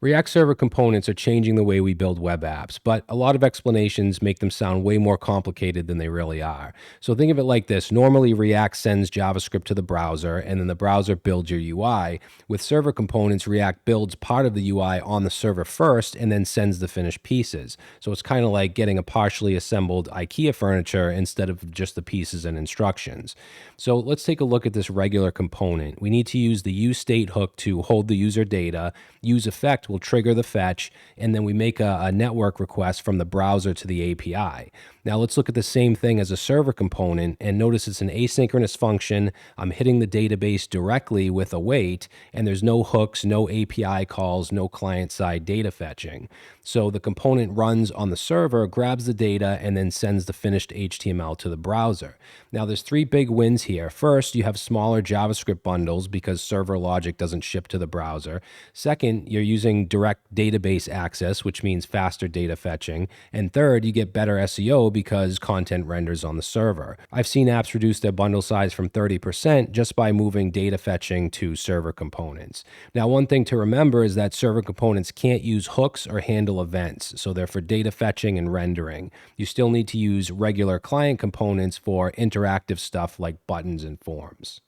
React Server components are changing the way we build web apps, but a lot of explanations make them sound way more complicated than they really are. So think of it like this. Normally, React sends JavaScript to the browser, and then the browser builds your UI. With server components, React builds part of the UI on the server first and then sends the finished pieces. So it's kind of like getting a partially assembled IKEA furniture instead of just the pieces and instructions. So let's take a look at this regular component. We need to use the useState hook to hold the user data. UseEffect will trigger the fetch, and then we make a network request from the browser to the API. Now let's look at the same thing as a server component, and notice it's an asynchronous function. I'm hitting the database directly with await, and there's no hooks, no API calls, no client-side data fetching. So the component runs on the server, grabs the data, and then sends the finished HTML to the browser. Now there's three big wins here. First, you have smaller JavaScript bundles because server logic doesn't ship to the browser. Second, you're using direct database access, which means faster data fetching. And third, you get better SEO because content renders on the server. I've seen apps reduce their bundle size from 30% just by moving data fetching to server components. Now, one thing to remember is that server components can't use hooks or handle events, so they're for data fetching and rendering. You still need to use regular client components for interactive stuff like buttons and forms.